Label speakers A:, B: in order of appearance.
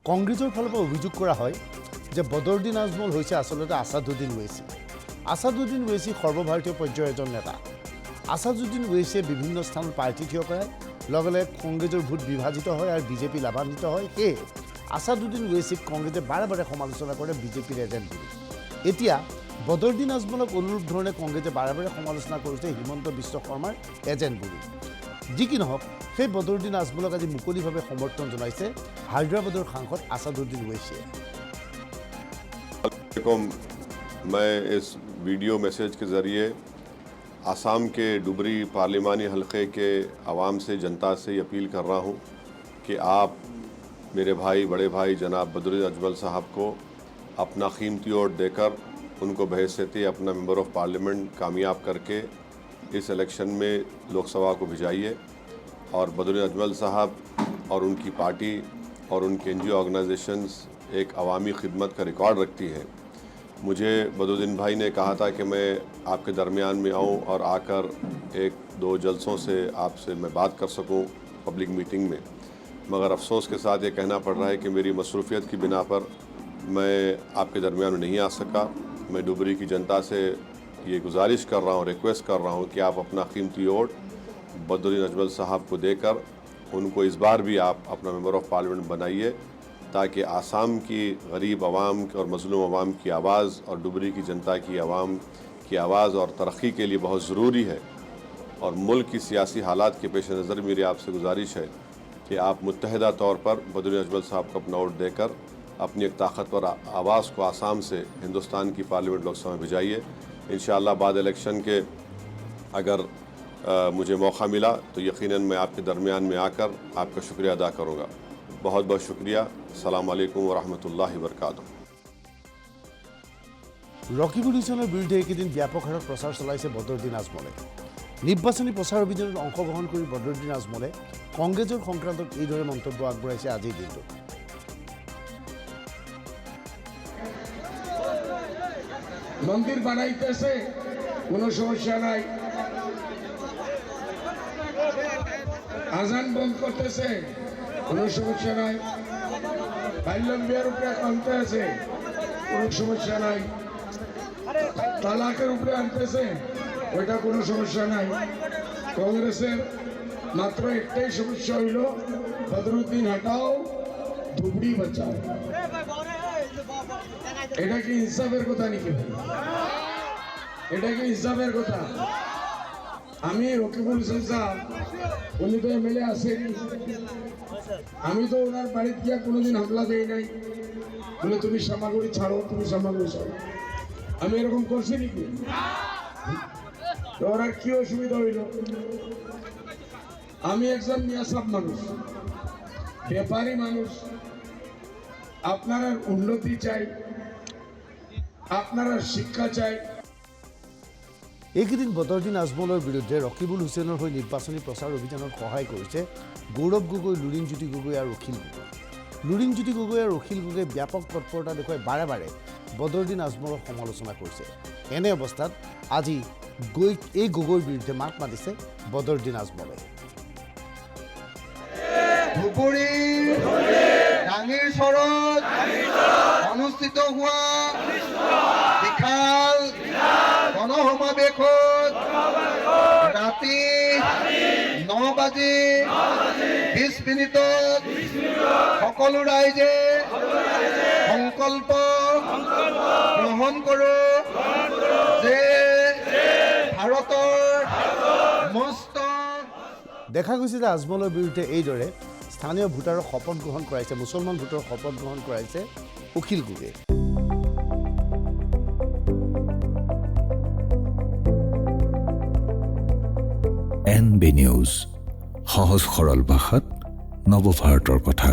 A: কংগ্ৰেছৰ ফালৰ পৰা অভিযোগ কৰা হয় যে বদৰুদ্দিন আজমল হৈছে আচলতে আছাদুদ্দিন ওৱেইচি। আছাদুদ্দিন ওৱেইচি সৰ্বভাৰতীয় পৰ্যায়ৰ এজন নেতা। আছাদুদ্দিন ওৱেইচিয়ে বিভিন্ন স্থানত প্ৰাৰ্থী থিয় কৰায়, লগে লগে কংগ্ৰেছৰ ভোট বিভাজিত হয় আৰু বিজেপি লাভান্বিত হয়। সেয়ে আছাদুদ্দিন ওৱেইচিক কংগ্ৰেছে বাৰে বাৰে সমালোচনা কৰে বিজেপিৰ এজেণ্ট বুলি। এতিয়া বদৰুদ্দিন আজমলক অনুৰূপ ধৰণে কংগ্ৰেছে বাৰে বাৰে সমালোচনা কৰিছে হিমন্ত বিশ্ব শৰ্মাৰ এজেণ্ট বুলি। যি কি নহওক, সেই বদৰুদ্দিন আজমলক আজি মুকলিভাৱে সমৰ্থন জনাইছে হায়দৰাবাদৰ সাংসদ আছাদুদ্দিন ওৱেইচিয়ে।
B: मैं इस वीडियो मैसेज के ज़रिए आसाम के डुबरी पार्लिमानी हलक़े के आवाम से, जनता से ये अपील कर रहा हूँ कि आप मेरे भाई, बड़े भाई जनाब बदरुद्दीन अजमल साहब को अपना कीमती वोट देकर उनको बहैसियत अपना मेंबर ऑफ़ पार्लियामेंट कामयाब करके इस इलेक्शन में लोकसभा को भिजाइए। और बदरुद्दीन अजमल साहब और उनकी पार्टी और उनके NGO ऑर्गेनाइजेशंस एक अवामी खिदमत का रिकॉर्ड रखती है। मुझे बदरुद्दीन भाई ने कहा था कि मैं आपके दरमियान में आऊं और आकर एक दो जलसों से आपसे मैं बात कर सकूं पब्लिक मीटिंग में, मगर अफसोस के साथ ये कहना पड़ रहा है कि मेरी मसरूफियत की बिना पर मैं आपके दरमियान में नहीं आ सका। मैं डुबरी की जनता से ये गुजारिश कर रहा हूँ, रिक्वेस्ट कर रहा हूँ कि आप अपना कीमती वोट बदरुद्दीन अजमल साहब को देकर उनको इस बार भी आप अपना मेंबर ऑफ़ पार्लियामेंट बनाइए, ताकि आसाम की गरीब आवाम और मज़लूम आवाम की आवाज़ और डुबरी की जनता की आवाम की आवाज़ और तरक्की के लिए बहुत ज़रूरी है। और मुल्क की सियासी हालात के पेश नज़र मेरी आपसे गुजारिश है कि आप मुत्तहिदा तौर पर बदरुद्दीन अजमल साहब को अपना वोट देकर अपनी एक ताकतवर आवाज़ को आसाम से हिंदुस्तान की पार्लियामेंट लोकसभा में भिजाइए। इंशाअल्लाह बाद इलेक्शन के अगर मुझे मौका मिला तो यकीनन मैं आपके दरमियान में आकर आपका शुक्रिया अदा करूँगा। बहुत बहुत शुक्रिया। अस्सलामु अलैकुम व रहमतुल्लाहि व बरकातुहू।
A: ৰকিবুল হুছেইনৰ বিৰুদ্ধে এইকেইদিন ব্যাপক হাৰত প্ৰচাৰ চলাইছে বদৰুদ্দিন আজমলে। নিৰ্বাচনী প্ৰচাৰ অভিযানত অংশগ্ৰহণ কৰি বদৰুদ্দিন আজমলে কংগ্ৰেছৰ সংক্ৰান্তত এইদৰে মন্তব্য আগবঢ়াইছে আজিৰ দিনটোত।
C: মন্দির বানাইতেছে, কোনো সমস্যা নাই। আজান বন্ধ করতেছে, কোনো সমস্যা নাই। বাল্যম বিয়ার উপরে আনতে আছে, কোনো সমস্যা নাই। তালাকের উপরে আনতেছে, ওইটা কোনো সমস্যা নাই। কংগ্রেসের মাত্র একটাই সমস্যা হইল বদরুদ্দিন হটাও, ধুবড়ি বাঁচাও। এটা কি ইনসাফের কথা নাকি? এটা কি ইনসাফের কথা? আমি রকিবুল হোসেন সাহেব, উনি তো MLA আছেন, আমি তো ওনার বাড়িতে গিয়ে কোনোদিন হামলা দেই নাই। বলে তুমি সামাগুড়ি ছাড়ো, তুমি সামাগুড়ি ছাড়ো। আমি এরকম করছি নাকি? তো ওনার কি অসুবিধা হইল? আমি একজন নিয়াসব মানুষ, ব্যাপারী মানুষ। আপনারা উন্নতি চাই, আপনারা শিক্ষা চাই।
A: এইকেইদিন বদৰুদ্দিন আজমলৰ বিৰুদ্ধে ৰকিবুল হুছেইনৰ হৈ নিৰ্বাচনী প্ৰচাৰ অভিযানত সহায় কৰিছে গৌৰৱ গগৈ, লুৰিণজ্যোতি গগৈ আৰু অখিল গগৈ। লুৰিণজ্যোতি গগৈ আৰু অখিল গগৈয়ে ব্যাপক তৎপৰতা দেখুৱাই বাৰে বাৰে বদৰুদ্দিন আজমলক সমালোচনা কৰিছে। এনে অৱস্থাত আজি এই গগৈৰ বিৰুদ্ধে মাত মাতিছে বদৰুদ্দিন আজমলে।
D: ধুবুৰীৰ ডাঙিৰ চৰত অনুষ্ঠিত হোৱা বিশাল গণসমাৱেশত ৰাতি 9:20 সকলো ৰাইজে সংকল্প গ্ৰহণ কৰোঁ যে ভাৰতৰ মস্ত।
A: দেখা গৈছে যে আজমলৰ বিৰুদ্ধে এইদৰে স্থানীয় ভোটাৰৰ শপত গ্ৰহণ কৰাইছে, মুছলমান ভোটাৰৰ শপত গ্ৰহণ কৰাইছে অখিল গগৈয়ে।
E: NB নিউজ, সহজ সৰল ভাষাত নৱভাৰতৰ কথা।